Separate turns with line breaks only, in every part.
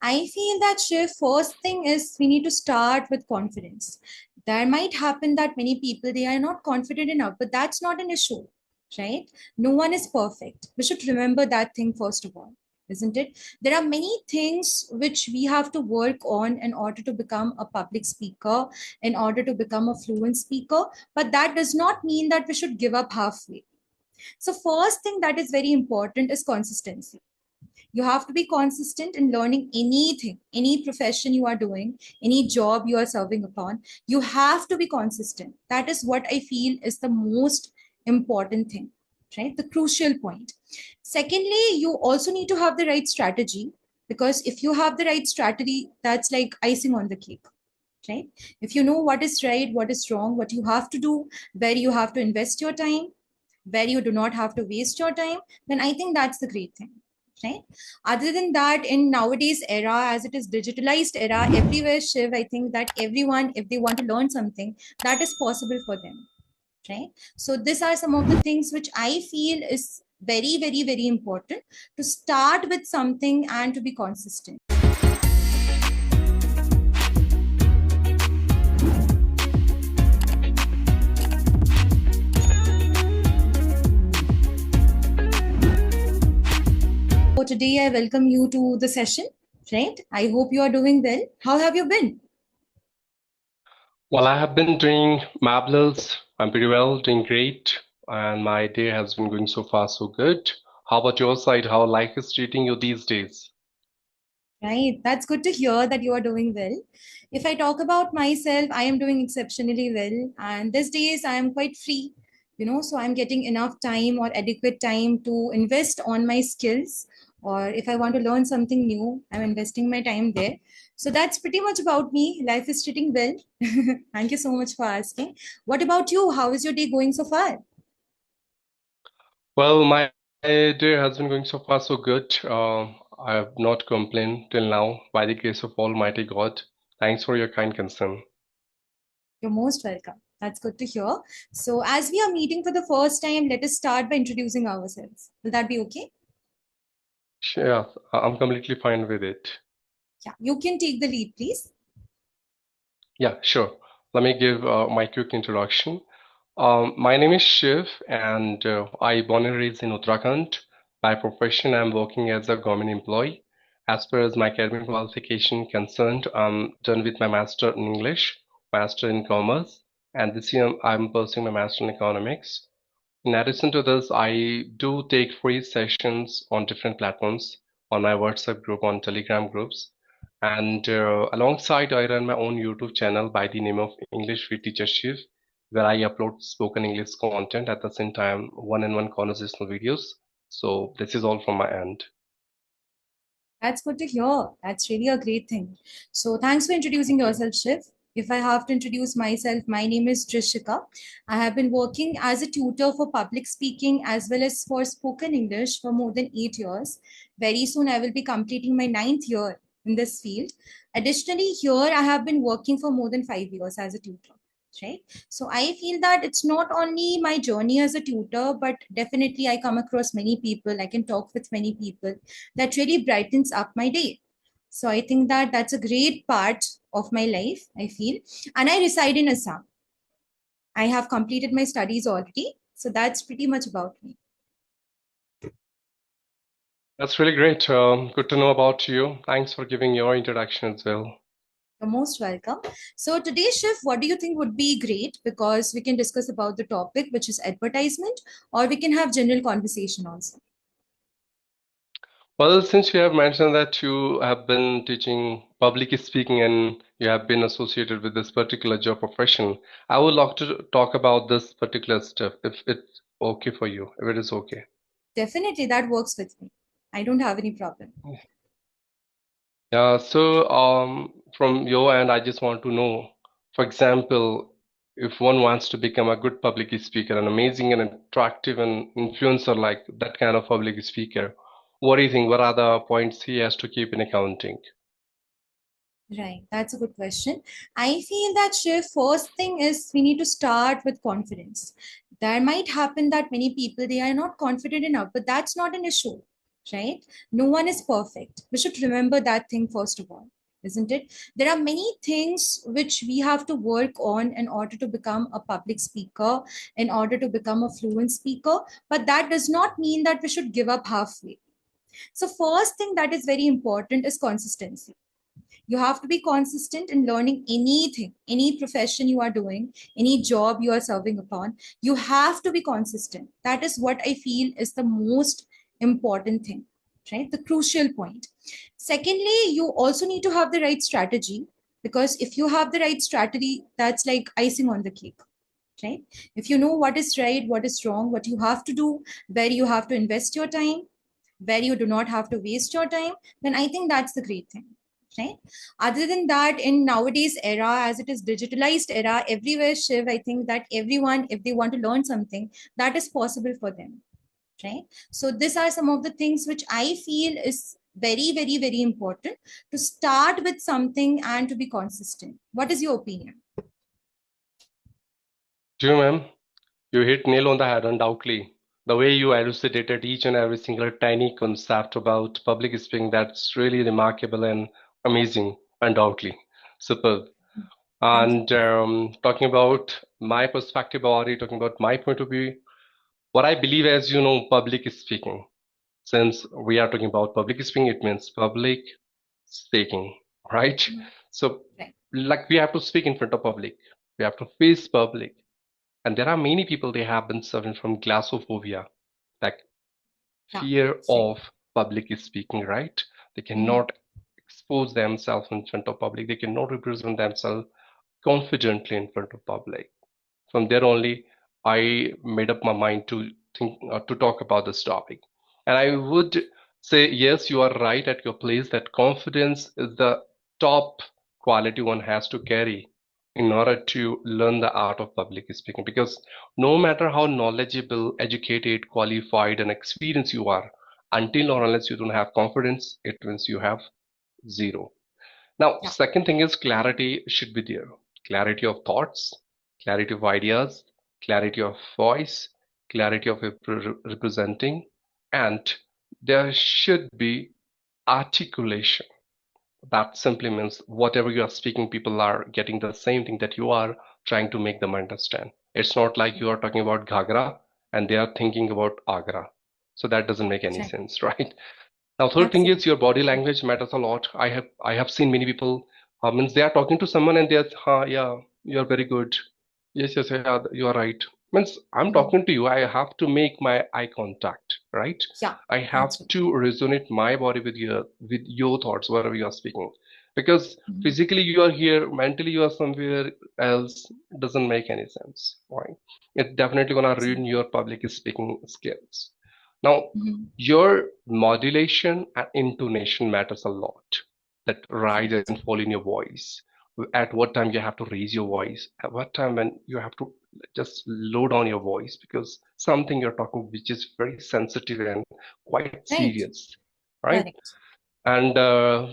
I feel that Shiv, first thing is we need to start with confidence. There might happen that many people they are not confident enough, but that's not an issue, right? No one is perfect. We should remember that thing first of all, isn't it? There are many things which we have to work on in order to become a public speaker, in order to become a fluent speaker, but that does not mean that we should give up halfway. So first thing that is very important is consistency. You have to be consistent in learning anything, any profession you are doing, any job you are serving upon. You have to be consistent. That is what I feel is the most important thing, right? The crucial point. Secondly, you also need to have the right strategy, because if you have the right strategy, that's like icing on the cake, right? If you know what is right, what is wrong, what you have to do, where you have to invest your time, where you do not have to waste your time, then I think that's the great thing, right? Other than that, in nowadays era, as it is digitalized era, everywhere, Shiv, I think that everyone, if they want to learn something, that is possible for them, right? So these are some of the things which I feel is very, very, very important, to start with something and to be consistent. So today I welcome you to the session, right? I hope you are doing well. How have you been?
Well, I have been doing marvelous. I'm pretty well, doing great, and my day has been going so far so good. How about your side? How life is treating you these days?
Right, that's good to hear that you are doing well. If I talk about myself, I am doing exceptionally well, and these days I am quite free, so I'm getting enough time or adequate time to invest on my skills, or if I want to learn something new, I'm investing my time there. So that's pretty much about me. Life is treating well. Thank you so much for asking. What about you? How is your day going so far?
Well, my day has been going so far so good. I have not complained till now, by the grace of Almighty God. Thanks for your kind concern.
You're most welcome. That's good to hear. So, as we are meeting for the first time, let us start by introducing ourselves. Will that be okay?
Yeah, I'm completely fine with it.
Yeah, you can take the lead, please.
Yeah, sure. Let me give my quick introduction. My name is Shiv, and I born and raised in Uttarakhand. By profession, I'm working as a government employee. As far as my academic qualification concerned, I'm done with my master in English, master in commerce, and this year I'm pursuing my master in economics. In addition to this, I do take free sessions on different platforms, on my WhatsApp group, on Telegram groups, and alongside, I run my own YouTube channel by the name of English with Teacher Shiv, where I upload spoken English content at the same time, one-on-one conversational videos. So this is all from my end.
That's good to hear. That's really a great thing. So, thanks for introducing yourself, Shiv. If I have to introduce myself, my name is Trishika. I have been working as a tutor for public speaking as well as for spoken English for more than 8 years. Very soon, I will be completing my ninth year in this field. Additionally, here I have been working for more than 5 years as a tutor. Right. So I feel that it's not only my journey as a tutor, but definitely I come across many people. I can talk with many people that really brightens up my day. So I think that that's a great part of my life, I feel. And I reside in Assam. I have completed my studies already. So that's pretty much about me.
That's really great. Good to know about you. Thanks for giving your introduction as well.
You're most welcome. So today's Shiv, what do you think would be great? Because we can discuss about the topic, which is advertisement, or we can have general conversation also.
Well, since you have mentioned that you have been teaching public speaking and you have been associated with this particular job profession, I would like to talk about this particular stuff if it's okay for you, if it is okay.
Definitely, that works with me. I don't have any problem.
Yeah, so from your end, I just want to know, for example, if one wants to become a good public speaker, an amazing and attractive and influencer like that kind of public speaker, what do you think? What are the points he has to keep in accounting?
Right, that's a good question. I feel that Shiv, first thing is we need to start with confidence. There might happen that many people they are not confident enough, but that's not an issue, right? No one is perfect. We should remember that thing first of all, isn't it? There are many things which we have to work on in order to become a public speaker, in order to become a fluent speaker, but that does not mean that we should give up halfway. So first thing that is very important is consistency. You have to be consistent in learning anything, any profession you are doing, any job you are serving upon. You have to be consistent. That is what I feel is the most important thing, right? The crucial point. Secondly, you also need to have the right strategy, because if you have the right strategy, that's like icing on the cake, right? If you know what is right, what is wrong, what you have to do, where you have to invest your time, where you do not have to waste your time, then I think that's the great thing, right? Other than that, in nowadays era, as it is digitalized era everywhere, Shiv, I think that everyone, if they want to learn something, that is possible for them, right? So these are some of the things which I feel is very, very, very important, to start with something and to be consistent. What is your opinion?
True, ma'am. You hit nail on the head, undoubtedly. The way you elucidated each and every single tiny concept about public speaking, that's really remarkable and amazing, undoubtedly. Superb.
Thank you.
And talking about my perspective about it, talking about my point of view, what I believe, as you know, public speaking. Since we are talking about public speaking, it means public speaking, right?
Mhm.
So,
Right.
like we have to speak in front of public, we have to face public, and there are many people they have been suffering from glossophobia, like
Yeah,
fear
that's right.
of public speaking, right? They
Mhm.
cannot expose themselves in front of public. They cannot represent themselves confidently in front of public. From there only, I made up my mind to think to talk about this topic. And I would say, yes, you are right at your place that confidence is the top quality one has to carry in order to learn the art of public speaking. Because no matter how knowledgeable, educated, qualified, and experienced you are, until or unless you don't have confidence, it means you have zero. Now,
Yeah.
second thing is clarity should be there. Clarity of thoughts, clarity of ideas, clarity of voice, clarity of representing, and there should be articulation. That simply means whatever you are speaking, people are getting the same thing that you are trying to make them understand. It's not like you are talking about Ghagra and they are thinking about Agra. So that doesn't make any
Right.
sense, right? Now, third thing is
Absolutely.
your body language matters a lot. I have seen many people means they are talking to someone and they are, yeah, you are very good. Yes, yes, yeah, you are right. Means I'm
Mhm.
talking to you. I have to make my eye contact, right?
Yeah,
I have
that's right.
to resonate my body with your thoughts, whatever you are speaking. Because
Mhm.
physically you are here, mentally you are somewhere else. Doesn't make any sense, right? It's definitely gonna ruin
Absolutely.
your public speaking skills. Now,
Mhm.
your modulation and intonation matters a lot. That rise
Correct.
and fall in your voice. At what time you have to raise your voice. At what time when you have to just low down your voice because something you're talking which is very sensitive and quite
Right.
serious, right?
Correct.
And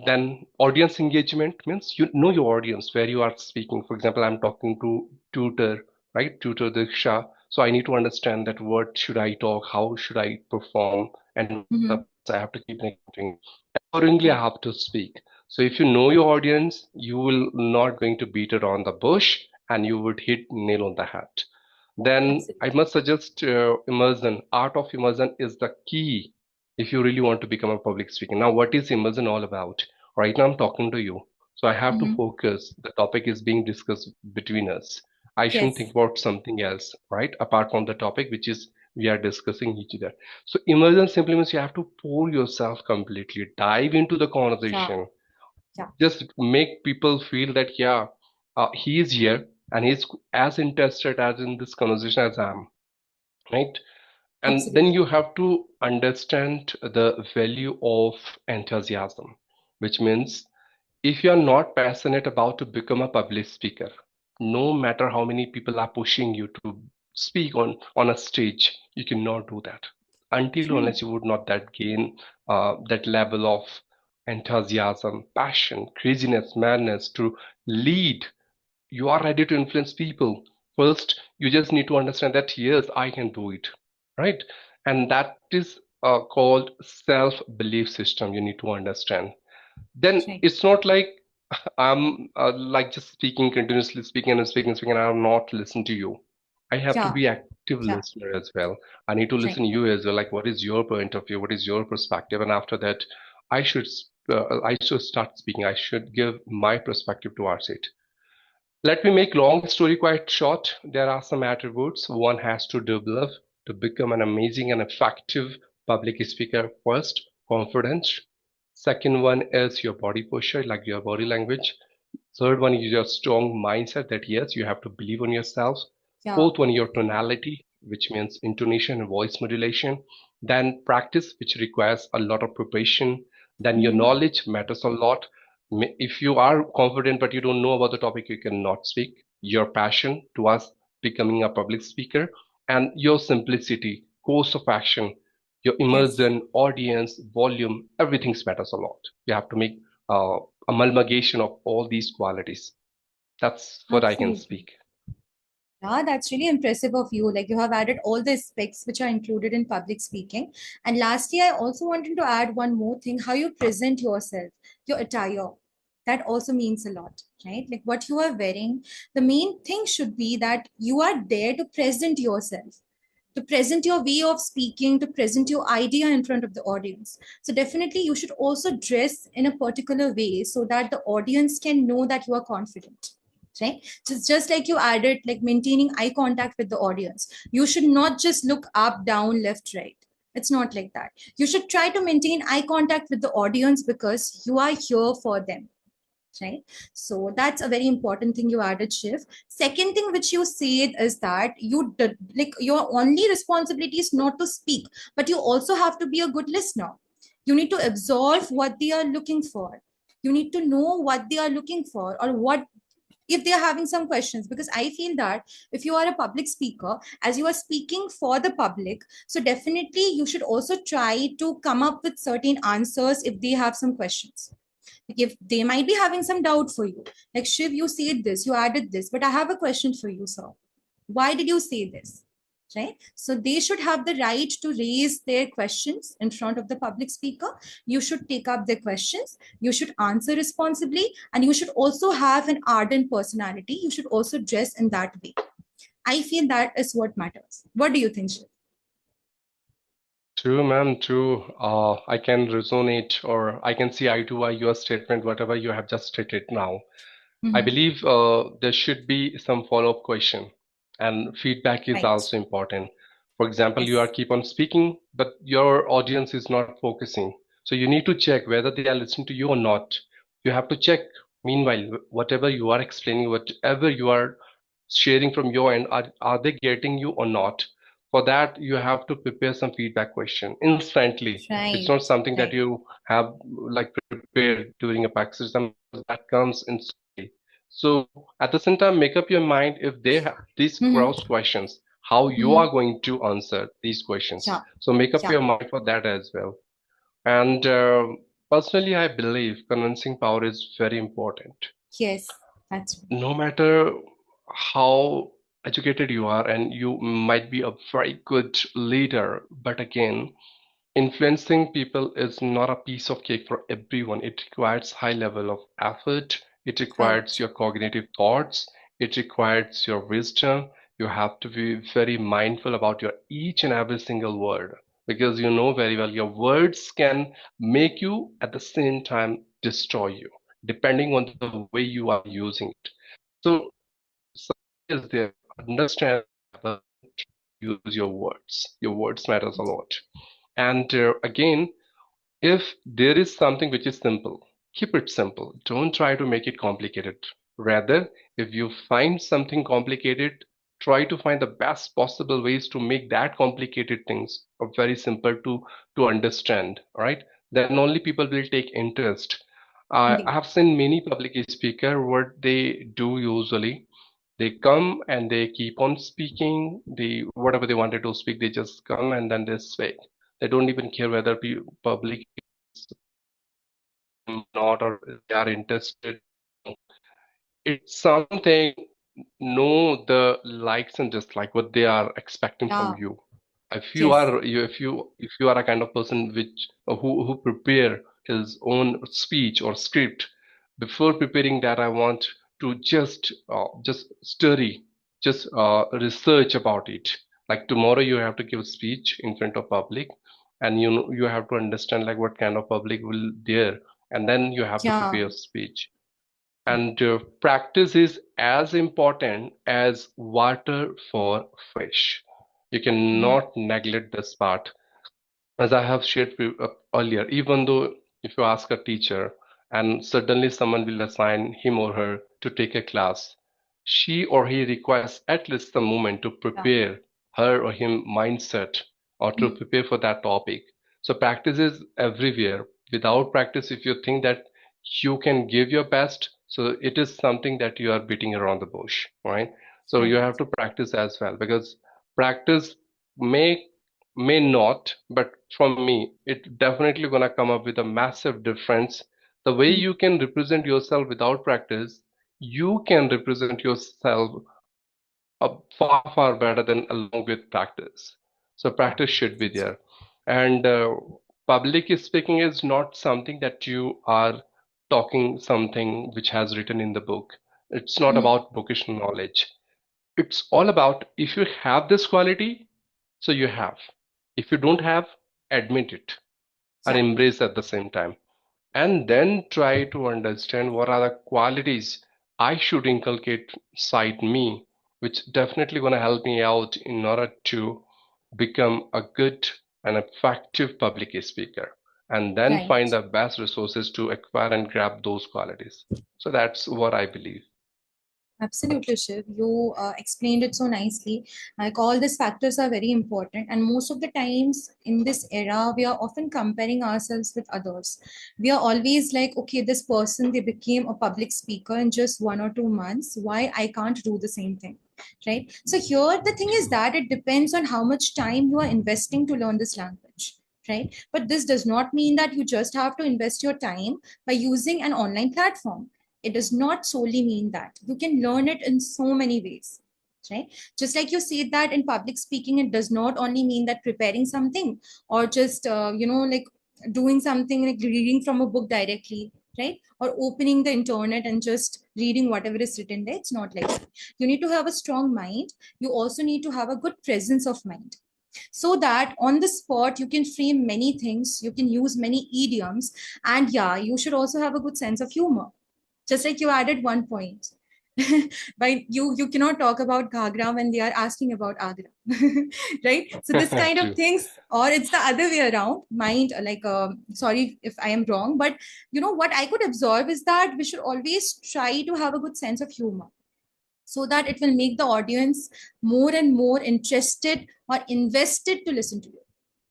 then audience engagement means you know your audience where you are speaking. For example, I'm talking to tutor, right? Tutor Diksha. So I need to understand that what should I talk, how should I perform, and the
Mhm.
I have to keep an accounting. Accordingly, I
Right.
have to speak. So if you know your audience, you will not going to beat around the bush and you would hit nail on the head. Then I
Absolutely.
must suggest immersion. Art of immersion is the key if you really want to become a public speaker. Now, what is immersion all about? Right now, I'm talking to you. So I have to
Mhm.
focus. The topic is being discussed between us. I shouldn't think
Yes.
about something else, right? Apart from the topic, which is we are discussing each other. So immersion simply means you have to pour yourself completely, dive into the
Yeah.
conversation,
Yeah.
just make people feel that, yeah, he is here and he's as interested as in this conversation as I am, right? And then
Absolutely.
you have to understand the value of enthusiasm, which means if you are not passionate about to become a public speaker, no matter how many people are pushing you to speak on a stage, you cannot do that until
True.
unless you would not that gain that level of enthusiasm, passion, craziness, madness to lead. You are ready to influence people. First, you just need to understand that yes, I can do it, right? And that is called self-belief system you need to understand. Then
Right.
it's not like I'm like just speaking continuously, speaking and speaking, speaking, and I'm not listening to you. I have to
Yeah.
be active
Yeah.
listener as well. I need to
Right.
listen to you as well. Like, what is your point of view? What is your perspective? And after that, I should start speaking. I should give my perspective towards it. Let me make long story quite short. There are some attributes one has to develop to become an amazing and effective public speaker. First, confidence. Second one is your body posture, like your body language. Third one is your strong mindset that yes, you have to believe on yourself.
Yeah.
Fourth one, your tonality, which means intonation and voice modulation. Then practice, which requires a lot of preparation. Then your
Mm-hmm.
knowledge matters a lot. If you are confident but you don't know about the topic, you cannot speak. Your passion towards becoming a public speaker and your simplicity, course of action, your
Yes.
immersion, audience, volume, everything matters a lot. You have to make uh, amalgamation of all these qualities. That's what I can
Absolutely.
speak.
Yeah, that's really impressive of you. Like you have added all the aspects which are included in public speaking. And lastly, I also wanted to add one more thing, how you present yourself, your attire. That also means a lot, right? Like what you are wearing. The main thing should be that you are there to present yourself, to present your way of speaking, to present your idea in front of the audience. So definitely you should also dress in a particular way so that the audience can know that you are confident. Right? Just like you added, like maintaining eye contact with the audience. You should not just look up, down, left, right. It's not like that. You should try to maintain eye contact with the audience because you are here for them, right? So that's a very important thing you added, Shiv. Second thing which you said is that you did, like your only responsibility is not to speak, but you also have to be a good listener. You need to absorb what they are looking for. You need to know what they are looking for, or what if they are having some questions, because I feel that if you are a public speaker, as you are speaking for the public, so definitely you should also try to come up with certain answers if they have some questions. Like if they might be having some doubt for you, like Shiv, you said this, you added this, but I have a question for you, sir. Why did you say this? Right? So they should have the right to raise their questions in front of the public speaker. You should take up their questions. You should answer responsibly, and you should also have an ardent personality. You should also dress in that way. I feel that is what matters. What do you think, Shiv?
True, ma'am, true. I can resonate or I can see eye to eye your statement, whatever you have just stated now. I
Mm-hmm.
believe there should be some follow-up question and feedback is
Right.
also important. For example, you are
Yes.
keep on speaking, but your audience is not focusing. So you need to check whether they are listening to you or not. You have to check. Meanwhile, whatever you are explaining, whatever you are sharing from your end, are they getting you or not? For that, you have to prepare some feedback question instantly. It's
Right.
not something that
Right.
you have like prepared during a practice. That comes instantly. So at the same time, make up your mind if they have these
Mm-hmm.
cross questions, how you
Mm-hmm.
are going to answer these questions.
Yeah.
So make up
Yeah.
your mind for that as well. And personally, I believe convincing power is very important.
Yes. That's right.
No matter how educated you are, and you might be a very good leader, but again, influencing people is not a piece of cake for everyone. It requires high level of effort. It requires
Right.
your cognitive thoughts. It requires your wisdom. You have to be very mindful about your each and every single word because you know very well your words can make you at the same time destroy you, depending on the way you are using it. So, is there understand use your words. Your words matters a lot. And again, if there is something which is simple, keep it simple. Don't try to make it complicated. Rather, if you find something complicated, try to find the best possible ways to make that complicated things very simple to understand. All right, then only people will take interest. I
Indeed.
have seen many public speaker what they do usually. They come and they keep on speaking. They whatever they wanted to speak, they just come and then they speak. They don't even care whether public not or they are interested. It's something know the likes and dislike what they are expecting from
Yeah.
you. If you
Yes.
are if you are a kind of person which who prepare his own speech or script, before preparing that, I want to just study, just research about it. Like tomorrow, you have to give a speech in front of public, and you know you have to understand like what kind of public will there, and then you have to
Yeah.
prepare a speech. And practice is as important as water for fish. You
Mm.
cannot neglect this part. As I have shared earlier, even though if you ask a teacher and suddenly someone will assign him or her to take a class, she or he requires at least some moment to
Yeah.
prepare her or him mindset or to
Mm.
prepare for that topic. So practice is everywhere. Without practice, if you think that you can give your best, so it is something that you are beating around the bush, right? So you
Right.
have to practice as well, because practice may not, but from me, it definitely gonna come up with a massive difference. The way
Mm.
you can represent yourself without practice, you can represent yourself far, far better than along with practice. So
Yeah.
practice should be there. And public speaking is not something that you are talking something which has written in the book. It's not
Mm.
about vocational knowledge. It's all about if you have this quality, so you have. If you don't have, admit it and
Yeah.
embrace at the same time. And then try to understand what are the qualities I should inculcate inside me, which definitely going to help me out in order to become a good and effective public speaker. And then find
Right.
the best resources to acquire and grab those qualities. So that's what I believe.
Absolutely, Shiv. You explained it so nicely. Like all these factors are very important, and most of the times in this era, we are often comparing ourselves with others. We are always like, okay, this person they became a public speaker in just 1 or 2 months. Why I can't do the same thing, right? So here the thing is that it depends on how much time you are investing to learn this language. Right. But this does not mean that you just have to invest your time by using an online platform. It does not solely mean that. You can learn it in so many ways, right? Just like you said that in public speaking, it does not only mean that preparing something or just, like doing something like reading from a book directly, right? Or opening the internet and just reading whatever is written there. It's not like that. You need to have a strong mind. You also need to have a good presence of mind so that on the spot you can frame many things, you can use many idioms, and yeah, you should also have a good sense of humor, just like you added one point. But you cannot talk about Ghagra when they are asking about Agra. Right? So this kind of
True.
things, or it's the other way around. Mind, like, sorry if I am wrong, but what I could observe is that we should always try to have a good sense of humor, so that it will make the audience more and more interested or invested to listen to you,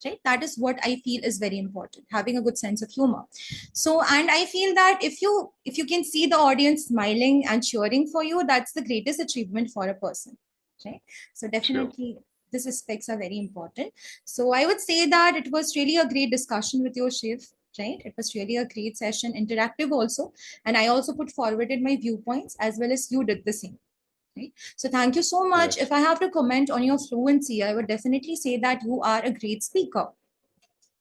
right? That is what I feel is very important, having a good sense of humor. So, and I feel that if you can see the audience smiling and cheering for you, that's the greatest achievement for a person, right? So
True.
definitely these aspects are very important. So I would say that it was really a great discussion with your Shiv, right? It was really a great session, interactive also, and I also put forwarded my viewpoints as well as you did the same. Right? So thank you so much.
Yes.
If I have to comment on your fluency, I would definitely say that you are a great speaker,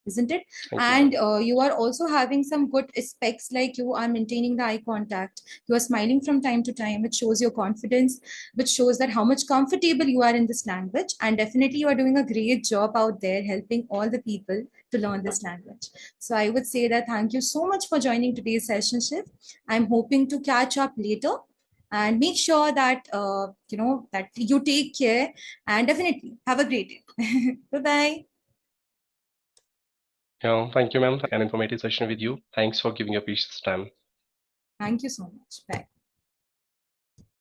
isn't it?
Thank you,
And
ma'am.
you are also having some good aspects, like you are maintaining the eye contact, you are smiling from time to time, which shows your confidence, which shows that how much comfortable you are in this language. And definitely you are doing a great job out there helping all the people to learn this language. So I would say that thank you so much for joining today's session, Shiv. I'm hoping to catch up later, and make sure that that you take care, and definitely have a great day. Bye bye.
Yeah, thank you, ma'am. An informative session with you. Thanks for giving your precious time.
Thank you so much. Bye.